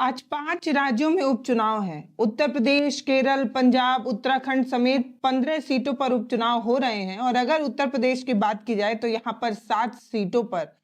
आज 5 राज्यों में उपचुनाव है। उत्तर प्रदेश, केरल, पंजाब, उत्तराखंड समेत 15 सीटों पर उपचुनाव हो रहे हैं। और अगर उत्तर प्रदेश की बात की जाए तो यहाँ पर 7 सीटों पर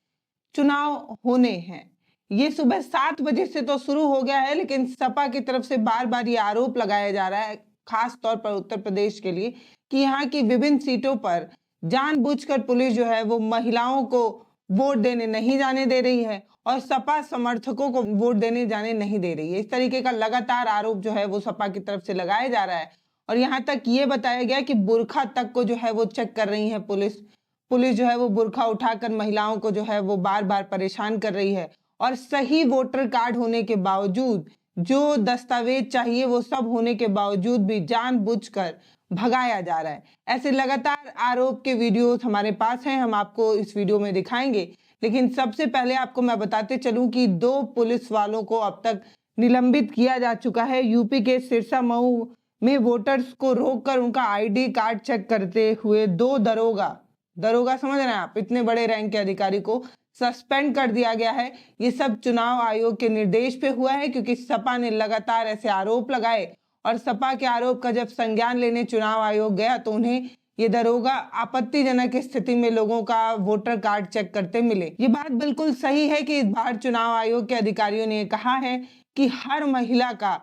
चुनाव होने हैं। ये सुबह 7 बजे से तो शुरू हो गया है, लेकिन सपा की तरफ से बार बार ये आरोप लगाया जा रहा है, खास तौर पर उत्तर प्रदेश के लिए, कि यहाँ की विभिन्न सीटों पर जानबूझकर पुलिस जो है वो महिलाओं को वोट देने नहीं जाने दे रही है और सपा समर्थकों को वोट देने जाने नहीं दे रही है। इस तरीके का लगातार आरोप जो है वो सपा की तरफ से लगाया जा रहा है। और यहाँ तक ये बताया गया कि बुर्खा तक को जो है वो चेक कर रही है पुलिस जो है वो बुर्खा उठाकर महिलाओं को जो है वो बार बार परेशान कर रही है। और सही वोटर कार्ड होने के बावजूद, जो दस्तावेज चाहिए वो सब होने के बावजूद भी जानबूझकर भगाया जा रहा है। ऐसे लगातार आरोप के वीडियोस हमारे पास हैं, हम आपको इस वीडियो में दिखाएंगे। लेकिन सबसे पहले आपको मैं बताते चलूं कि 2 पुलिस वालों को अब तक निलंबित किया जा चुका है। यूपी के सिरसा मऊ में वोटर्स को रोककर उनका आईडी कार्ड चेक करते हुए 2 दरोगा समझ रहे हैं आप, इतने बड़े रैंक के अधिकारी को सस्पेंड कर दिया गया है। ये सब चुनाव आयोग के निर्देश पे हुआ है, क्योंकि सपा ने लगातार ऐसे आरोप लगाए और सपा के आरोप का जब संज्ञान लेने चुनाव आयोग गया तो उन्हें ये दरोगा आपत्तिजनक स्थिति में लोगों का वोटर कार्ड चेक करते मिले। ये बात बिल्कुल सही है कि इस बार चुनाव आयोग के अधिकारियों ने कहा है कि हर महिला का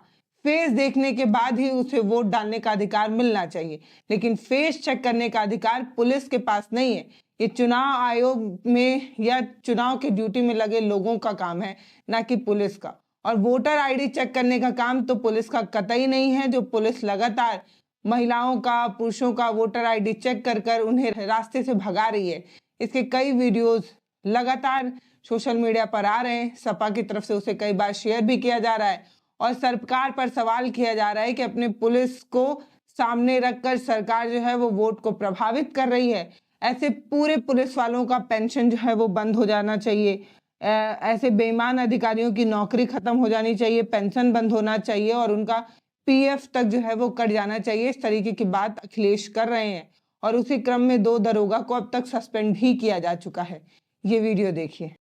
फेस देखने के बाद ही उसे वोट डालने का अधिकार मिलना चाहिए, लेकिन फेस चेक करने का अधिकार पुलिस के पास नहीं है। ये चुनाव आयोग में या चुनाव की ड्यूटी में लगे लोगों का काम है, ना कि पुलिस का। और वोटर आईडी चेक करने का काम तो पुलिस का कतई नहीं है। जो पुलिस लगातार महिलाओं का, पुरुषों का वोटर आईडी चेक कर उन्हें रास्ते से भगा रही है। इसके कई वीडियोस लगातार सोशल मीडिया पर आ रहे हैं। सपा की तरफ से उसे कई बार शेयर भी किया जा रहा है और सरकार पर सवाल किया जा रहा है कि अपने पुलिस को सामने रखकर सरकार जो है वो वोट को प्रभावित कर रही है। ऐसे पूरे पुलिस वालों का पेंशन जो है वो बंद हो जाना चाहिए। ऐसे बेईमान अधिकारियों की नौकरी खत्म हो जानी चाहिए, पेंशन बंद होना चाहिए और उनका पीएफ तक जो है वो कट जाना चाहिए। इस तरीके की बात अखिलेश कर रहे हैं और उसी क्रम में 2 दरोगा को अब तक सस्पेंड भी किया जा चुका है। ये वीडियो देखिए।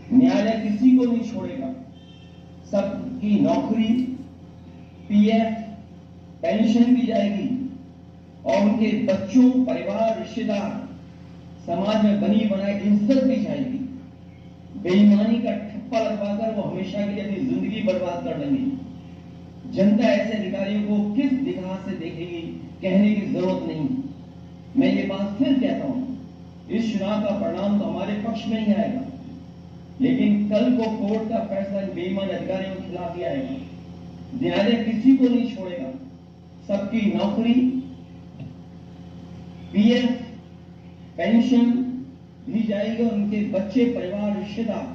न्यायालय किसी को नहीं छोड़ेगा। सबकी नौकरी, पीएफ, पेंशन भी जाएगी और उनके बच्चों, परिवार, रिश्तेदार, समाज में बनी बनाई इज्जत भी जाएगी। बेईमानी का ठप्पा लगवाकर वो हमेशा के लिए अपनी जिंदगी बर्बाद कर लेंगे। जनता ऐसे अधिकारियों को किस दिशा से देखेगी, कहने की जरूरत नहीं। मैं ये बात फिर कहता हूं, इस चुनाव का परिणाम तो हमारे पक्ष में ही आएगा, लेकिन कल को कोर्ट का फैसला बेईमान अधिकारियों के खिलाफ ही आएगा। न्यायालय किसी को नहीं छोड़ेगा। सबकी नौकरी, पीएफ, पेंशन भी जाएगी और उनके बच्चे, परिवार, रिश्तेदार,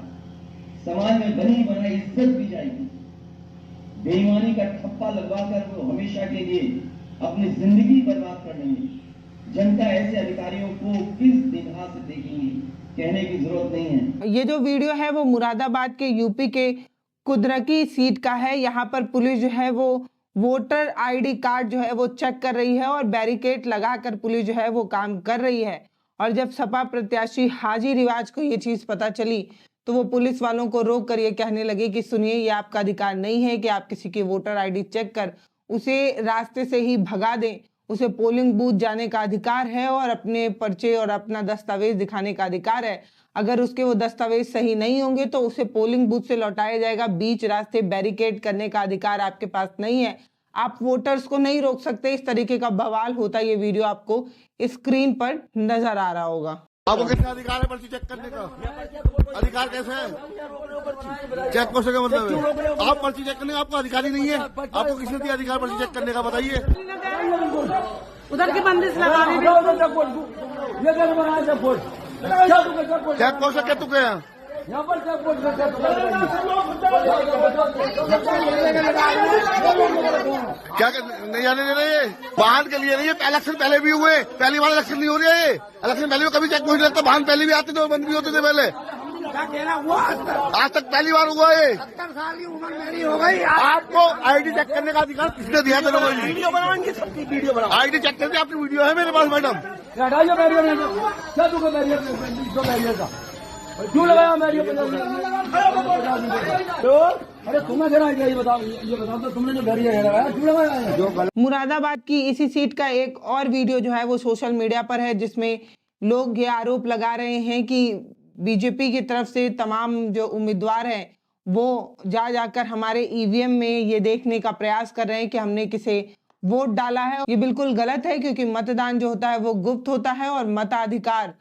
समाज में बनी बनाई इज्जत भी जाएगी। बेईमानी का ठप्पा लगवाकर वो हमेशा के लिए अपनी जिंदगी बर्बाद कर लेंगे। जनता ऐसे अधिकारियों को किस दिशा से देखेंगी, कहने की जरूरत नहीं है। ये जो वीडियो है वो मुरादाबाद के यूपी के कुदरकी सीट का है। यहाँ पर पुलिस जो है वो वोटर आईडी कार्ड जो है वो चेक कर रही है और बैरिकेड लगाकर पुलिस जो है वो काम कर रही है। और जब सपा प्रत्याशी हाजी रिवाज को ये चीज पता चली तो वो पुलिस वालों को रोक कर ये कहने लगे कि सुनिए, ये आपका अधिकार नहीं है कि आप किसी की वोटर आईडी चेक कर उसे रास्ते से ही भगा दें। उसे पोलिंग बूथ जाने का अधिकार है और अपने पर्चे और अपना दस्तावेज दिखाने का अधिकार है। अगर उसके वो दस्तावेज सही नहीं होंगे तो उसे पोलिंग बूथ से लौटाया जाएगा। बीच रास्ते बैरिकेड करने का अधिकार आपके पास नहीं है। आप वोटर्स को नहीं रोक सकते। इस तरीके का बवाल होता है। ये वीडियो आपको स्क्रीन पर नजर आ रहा होगा। आपको कितना अधिकार है पर्ची चेक करने का? अधिकार कैसे है? चेक हो सके मतलब है? आप पर्ची चेक करने का आपको अधिकारी नहीं है? आपको किसने दिया अधिकार पर्ची चेक करने का, बताइए? उधर की बंदिश लगा चेक हो सके तो क्या? क्या नहीं जाने दे रहे? वाहन के लिए नहीं है। इलेक्शन पहले भी हुए, पहली बार इलेक्शन नहीं हो रही है। इलेक्शन पहले कभी चेक नहीं लगता। वाहन पहले भी आते थे, बंद भी होते थे पहले। आज तक पहली बार हुआ है। 70 साल की उम्र मेरी हो गई। आपको आईडी चेक करने का अधिकार किसने दिया? वीडियो बनाएंगे, सबकी वीडियो बनाओ। आईडी चेक करके आपकी वीडियो है मेरे पास मैडम। क्यों लगाया मैं तो अरे तुम्हें जरा ये बताओ तो तुमने जो घर ये लगाया क्यों लगाया है? जो मुरादाबाद की इसी सीट का एक और वीडियो जो है वो सोशल मीडिया पर है, जिसमें लोग ये आरोप लगा रहे हैं कि बीजेपी की तरफ से तमाम जो उम्मीदवार हैं वो जाकर हमारे ईवीएम में ये देखने का प्रयास कर रहे हैं कि हमने किसे वोट डाला है। ये बिल्कुल गलत है, क्योंकि मतदान जो होता है वो गुप्त होता है और मताधिकार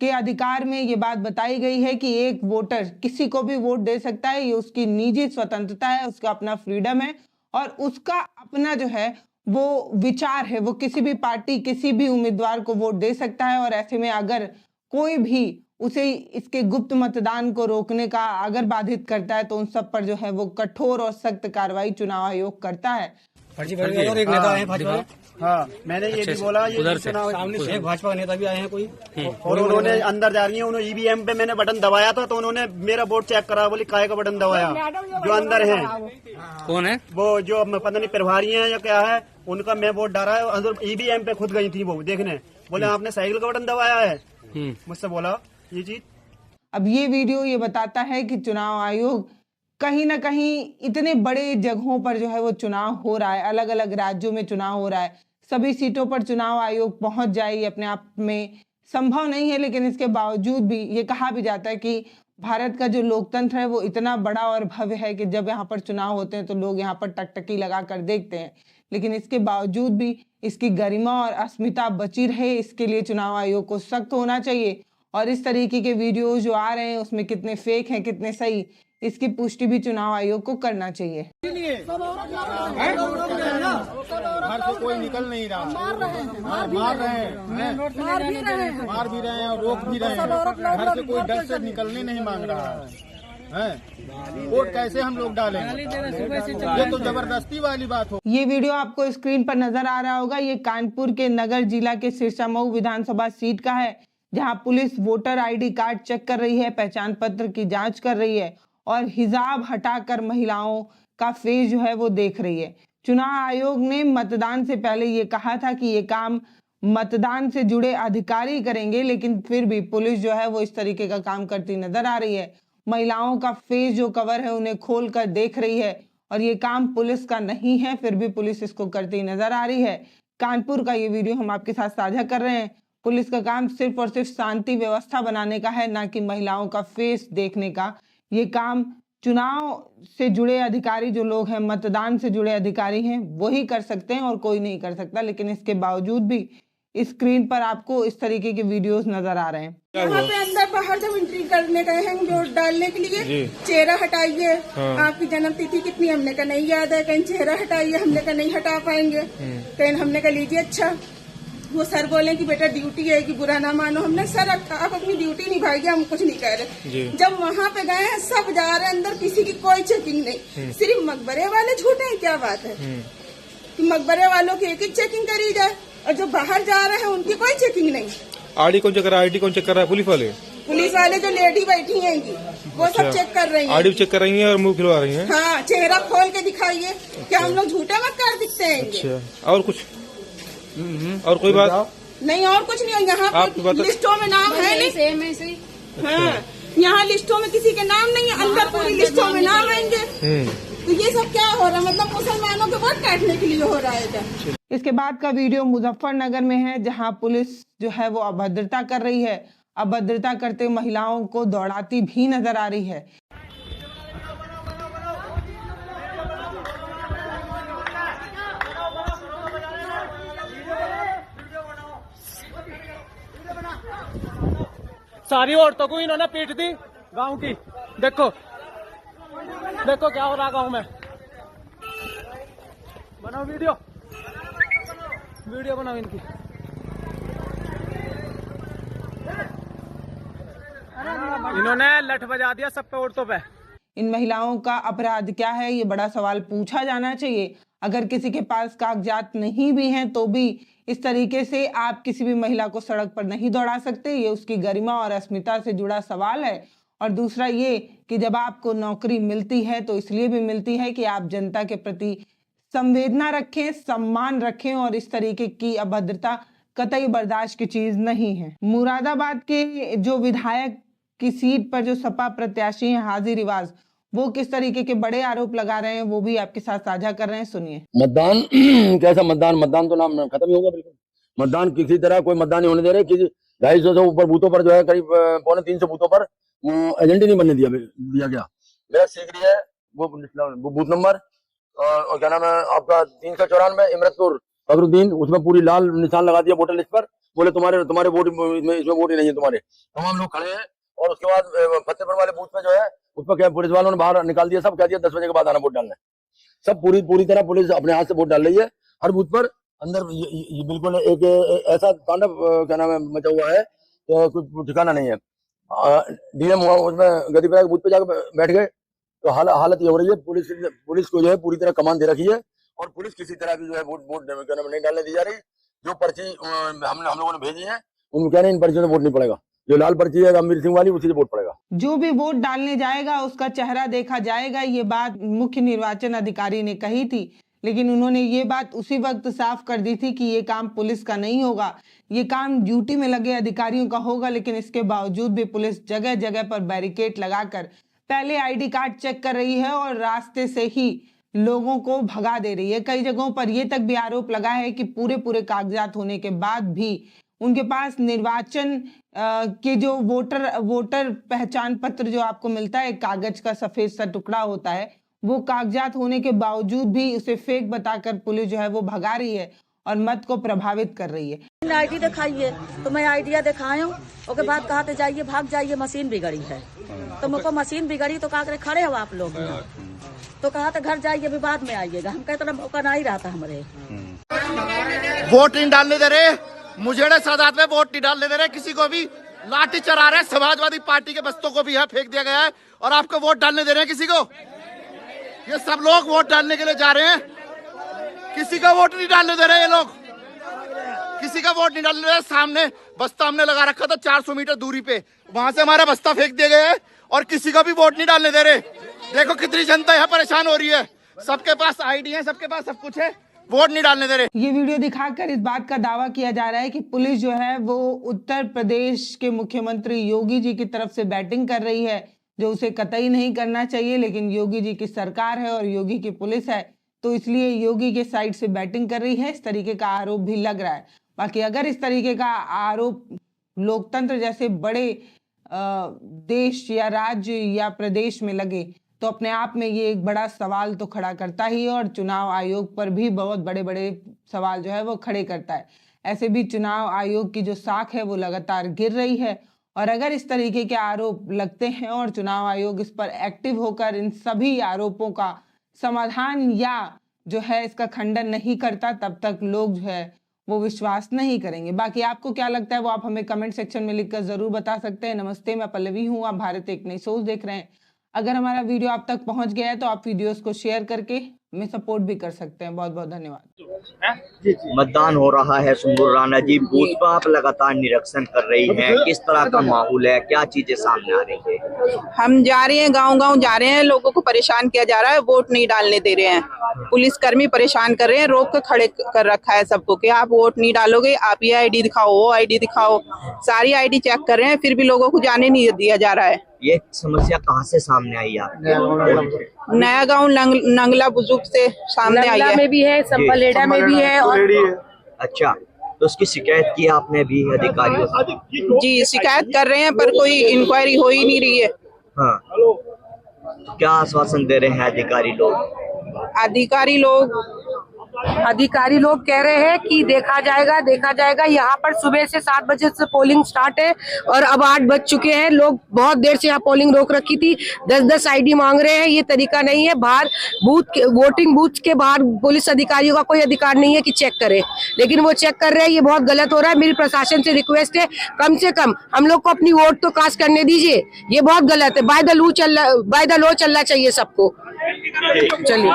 के अधिकार में ये बात बताई गई है कि एक वोटर किसी को भी वोट दे सकता है। ये उसकी निजी स्वतंत्रता है, उसका अपना फ्रीडम है और उसका अपना जो है वो विचार है। वो किसी भी पार्टी किसी भी उम्मीदवार को वोट दे सकता है और ऐसे में अगर कोई भी उसे इसके गुप्त मतदान को रोकने का अगर बाधित करता है तो उन सब पर जो है वो कठोर और सख्त कार्रवाई चुनाव आयोग करता है। और एक नेता है भाजपा। हाँ, मैंने ये भी बोला, ये सामने से एक भाजपा नेता भी आए हैं कोई, और उन्होंने अंदर जा रही है, उन्होंने ईवीएम पे मैंने बटन दबाया था तो उन्होंने मेरा वोट चेक करा, बोली काहे का बटन दबाया। जो अंदर है कौन है वो, जो पता नहीं प्रभारी है या क्या है, उनका मैं वोट डाला है। अंदर ईवीएम पे खुद गई थी वो देखने, बोले आपने साइकिल का बटन दबाया है। मुझसे बोला ये चीज। अब ये वीडियो ये बताता है कि चुनाव आयोग कहीं ना कहीं इतने बड़े जगहों पर जो है वो चुनाव हो रहा है, अलग अलग राज्यों में चुनाव हो रहा है, सभी सीटों पर चुनाव आयोग पहुंच जाए ये अपने आप में संभव नहीं है। लेकिन इसके बावजूद भी ये कहा भी जाता है कि भारत का जो लोकतंत्र है वो इतना बड़ा और भव्य है कि जब यहाँ पर चुनाव होते हैं तो लोग यहाँ पर टकटकी लगा कर देखते हैं। लेकिन इसके बावजूद भी इसकी गरिमा और अस्मिता बची रहे, इसके लिए चुनाव आयोग को सख्त होना चाहिए। और इस तरीके के वीडियोज जो आ रहे हैं उसमें कितने फेक हैं कितने सही, इसकी पुष्टि भी चुनाव आयोग को करना चाहिए। घर से कोई निकल नहीं रहा, मार रहे हैं, मार भी रहे हैं और रोक भी रहे हैं। घर से कोई डर से निकलने नहीं मांग रहा है। वोट कैसे हम लोग डालेंगे? ये तो जबरदस्ती वाली बात हो। ये वीडियो आपको स्क्रीन पर नजर आ रहा होगा, ये कानपुर के नगर जिला के सिरसामऊ विधानसभा सीट का है, जहां police voter ID card check कर रही है, पहचान पत्र की जांच कर रही है और हिजाब हटाकर महिलाओं का फेस जो है वो देख रही है। चुनाव आयोग ने मतदान से पहले ये कहा था कि ये काम मतदान से जुड़े अधिकारी करेंगे, लेकिन फिर भी पुलिस जो है वो इस तरीके का काम करती नजर आ रही है। महिलाओं का फेस जो कवर है उन्हें खोल कर देख रही है और ये काम पुलिस का नहीं है, फिर भी पुलिस इसको करती नजर आ रही है। कानपुर का ये वीडियो हम आपके साथ साझा कर रहे हैं। पुलिस का काम सिर्फ और सिर्फ शांति व्यवस्था बनाने का है, ना कि महिलाओं का फेस देखने का। ये काम चुनाव से जुड़े अधिकारी जो लोग हैं, मतदान से जुड़े अधिकारी हैं, वही कर सकते हैं और कोई नहीं कर सकता। लेकिन इसके बावजूद भी स्क्रीन पर आपको इस तरीके के वीडियोस नजर आ रहे हैं। यहाँ पे अंदर बाहर जब एंट्री करने गए हैं वोट डालने के लिए, चेहरा हटाइए, आपकी जन्म तिथि कितनी, हमने का नहीं याद है। कहीं चेहरा हटाइए, हमने का नहीं हटा पाएंगे। कहीं हमने का लीजिए। अच्छा, वो सर बोले कि बेटा ड्यूटी है कि बुरा ना मानो। हमने सर आप अपनी ड्यूटी निभाइए, हम कुछ नहीं कह रहे। जब वहाँ पे गए हैं सब जा रहे हैं अंदर, किसी की कोई चेकिंग नहीं। सिर्फ मकबरे वाले झूठे हैं, क्या बात है कि मकबरे वालों की एक ही चेकिंग करी जाए और जो बाहर जा रहे हैं उनकी कोई चेकिंग नहीं। आईडी कौन चेक कर रहा है? आईडी कौन चेक कर रहा है? पुलिस वाले जो लेडी बैठी हैं वो सब चेक कर रही हैं। आईडी चेक कर रही हैं और मुंह खिलवा रही हैं। हाँ, चेहरा खोल के दिखाइए, क्या हम लोग झूठे मक्कार दिखते हैं? अच्छा, और कुछ और कोई बात नहीं? और कुछ नहीं। यहाँ लिस्टों में नाम है नहीं, सेम ऐसे ही। हाँ, यहाँ लिस्टों में किसी के नाम नहीं है, अंदर पूरी लिस्टों में नाम आएंगे। तो ये सब क्या हो रहा है? मतलब मुसलमानों के वोट काटने के लिए हो रहा है क्या? इसके बाद का वीडियो मुजफ्फरनगर में है, जहाँ पुलिस जो है वो अभद्रता कर रही है। अभद्रता करते महिलाओं को दौड़ाती भी नजर आ रही है। सारी औरतों को इन्होंने पीट दी गांव की। देखो देखो क्या हो रहा गांव में। बनाओ वीडियो बनाओ इनकी। इन्होंने लठ बजा दिया सब पे, औरतों पे। इन महिलाओं का अपराध क्या है, ये बड़ा सवाल पूछा जाना चाहिए। अगर किसी के पास कागजात नहीं भी हैं तो भी इस तरीके से आप किसी भी महिला को सड़क पर नहीं दौड़ा सकते। ये उसकी गरिमा और अस्मिता से जुड़ा सवाल है। और दूसरा ये कि जब आपको नौकरी मिलती है तो इसलिए भी मिलती है कि आप जनता के प्रति संवेदना रखें, सम्मान रखें, और इस तरीके की अभद्रता कतई बर्दाश्त की चीज नहीं है। मुरादाबाद के जो विधायक की सीट पर जो सपा प्रत्याशी हैं हाजी रिवाज, वो किस तरीके के बड़े आरोप लगा रहे हैं, वो भी आपके साथ साझा कर रहे हैं। सुनिए। मतदान कैसा मतदान तो नाम खत्म ही होगा बिल्कुल। मतदान किसी तरह कोई मतदान नहीं होने दे रहे। किसी 250 से ऊपर बूथों पर जो है करीब 250-300 बूथों पर एजेंट ही नहीं बनने दिया गया। मेरा सीकरी है वो बूथ नंबर और क्या नाम है आपका 394 इमरतपुर फखरुद्दीन, उसमें पूरी लाल निशान लगा दिया वोटर लिस्ट पर। बोले तुम्हारे वोट इसमें वोट ही नहीं है तुम्हारे। तमाम लोग खड़े हैं और उसके बाद फतेहपुर वाले बूथ पे जो है उस पर क्या पुलिस वालों ने बाहर निकाल दिया, सब कह दिया 10 बजे के बाद आना वोट डालने। सब पूरी तरह पुलिस अपने हाथ से वोट डाल रही है हर बूथ पर। अंदर ये बिल्कुल एक ऐसा तांडव क्या नाम है मचा हुआ है तो कुछ ठिकाना नहीं है। डीएम हुआ उसमें गतिप्रयाग बूथ पे जाकर बैठ गए तो हालत ये हो रही है। पुलिस को जो है पूरी तरह कमान दे रखी है और पुलिस किसी तरह की जो है वोट क्या नाम नहीं डालने दी जा रही। जो पर्ची हम लोगों ने भेजी है उनको कह रहे हैं इन पर्चियों से वोट नहीं पड़ेगा। जो लाल पर्ची है अमरीर सिंह वाली उसी से वोट पड़ेगा। जो भी वोट डालने जाएगा उसका चेहरा देखा जाएगा, ये बात मुख्य निर्वाचन अधिकारी ने कही थी। लेकिन उन्होंने ये बात उसी वक्त साफ कर दी थी कि ये काम पुलिस का नहीं होगा, ये काम ड्यूटी में लगे अधिकारियों का होगा। लेकिन इसके बावजूद भी पुलिस जगह जगह पर बैरिकेड लगाकर पहले आईडी कार्ड चेक कर रही है और रास्ते से ही लोगों को भगा दे रही है। कई जगहों पर यह तक भी आरोप लगा है कि पूरे कागजात होने के बाद भी उनके पास निर्वाचन के जो वोटर पहचान पत्र जो आपको मिलता है, कागज का सफेद सा टुकड़ा होता है, वो कागजात होने के बावजूद भी उसे फेक बताकर पुलिस जो है वो भगा रही है और मत को प्रभावित कर रही है। आईडी दिखाइए तो मैं आइडिया दिखाया हूँ, उसके बाद कहा तो जाइए भाग जाइए मशीन बिगड़ी है। तो मुझको मशीन बिगड़ी तो कहा खड़े हो आप लोग, तो कहा तो घर जाइए अभी बाद में आइएगा। हम कहते मौका नहीं रहा था हमारे। वोट नहीं डालने दे रहे, मुझेड़े सादात में वोट नहीं डालने दे रहे, किसी को भी लाठी चढ़ा रहे। समाजवादी पार्टी के बस्तों को भी यहाँ फेंक दिया गया है और आपको वोट डालने दे रहे हैं किसी को। ये सब लोग वोट डालने के लिए जा रहे हैं, किसी का वोट नहीं डालने दे रहे ये लोग, किसी का वोट नहीं डालने दे रहे। सामने बस्ता हमने लगा रखा था 400 मीटर दूरी पे, वहां से हमारा बस्ता फेंक दिया गया है और किसी का भी वोट नहीं डालने दे रहे। देखो कितनी जनता यहाँ परेशान हो रही है, सबके पास आईडी है, सबके पास सब कुछ है, वोट नहीं डालने दे रहे। ये वीडियो दिखाकर इस बात का दावा किया जा रहा है कि पुलिस जो है वो उत्तर प्रदेश के मुख्यमंत्री योगी जी की तरफ से बैटिंग कर रही है, जो उसे कतई नहीं करना चाहिए। लेकिन योगी जी की सरकार है और योगी की पुलिस है, तो इसलिए योगी के साइड से बैटिंग कर रही है। इस तरीके का आरोप भी लग रहा है। बाकी अगर इस तरीके का आरोप लोकतंत्र जैसे बड़े देश या राज्य या प्रदेश में लगे तो अपने आप में ये एक बड़ा सवाल तो खड़ा करता ही है और चुनाव आयोग पर भी बहुत बड़े बड़े सवाल जो है वो खड़े करता है। ऐसे भी चुनाव आयोग की जो साख है वो लगातार गिर रही है और अगर इस तरीके के आरोप लगते हैं और चुनाव आयोग इस पर एक्टिव होकर इन सभी आरोपों का समाधान या जो है इसका खंडन नहीं करता, तब तक लोग जो है वो विश्वास नहीं करेंगे। बाकी आपको क्या लगता है वो आप हमें कमेंट सेक्शन में लिखकर जरूर बता सकते हैं। नमस्ते, मैं पल्लवी हूँ, आप भारत एक नई सोच देख रहे हैं। अगर हमारा वीडियो आप तक पहुंच गया है तो आप वीडियोस को शेयर करके हमें सपोर्ट भी कर सकते हैं। बहुत बहुत धन्यवाद। मतदान हो रहा है सुंदर राणा जी, बूथ पर आप लगातार निरीक्षण कर रही हैं, किस तरह का माहौल है, क्या चीजें सामने आ रही है? हम जा रहे हैं, गांव-गांव जा रहे हैं, लोगों को परेशान किया जा रहा है, वोट नहीं डालने दे रहे हैं। पुलिसकर्मी परेशान कर रहे हैं, रोक कर खड़े कर रखा है सबको कि आप वोट नहीं डालोगे, आप ये आईडी दिखाओ, वो आईडी दिखाओ। सारी आईडी चेक कर रहे हैं, फिर भी लोगों को जाने नहीं दिया जा रहा है। ये समस्या कहाँ से सामने आई आपको? नया गांव नंगला बुजुर्ग से सामने आई है। में भी है, संबलेड़ा में भी है और अच्छा, तो उसकी शिकायत की आपने भी अधिकारियों से? जी शिकायत कर रहे हैं पर कोई इंक्वायरी हो ही नहीं रही है। हाँ, क्या आश्वासन दे रहे हैं अधिकारी लोग? अधिकारी लोग कह रहे हैं कि देखा जाएगा। यहाँ पर सुबह से 7 बजे से पोलिंग स्टार्ट है और अब 8 बज चुके हैं। लोग बहुत देर से यहाँ पोलिंग रोक रखी थी, 10-10 आईडी मांग रहे हैं। ये तरीका नहीं है। बाहर वोटिंग बूथ के बाहर पुलिस अधिकारियों का कोई अधिकार नहीं है कि चेक करे, लेकिन वो चेक कर रहे हैं। ये बहुत गलत हो रहा है। मेरी प्रशासन से रिक्वेस्ट है, कम से कम हम लोग को अपनी वोट तो कास्ट करने दीजिए। ये बहुत गलत है। बाय द लॉ चलना चाहिए सबको। चलिए।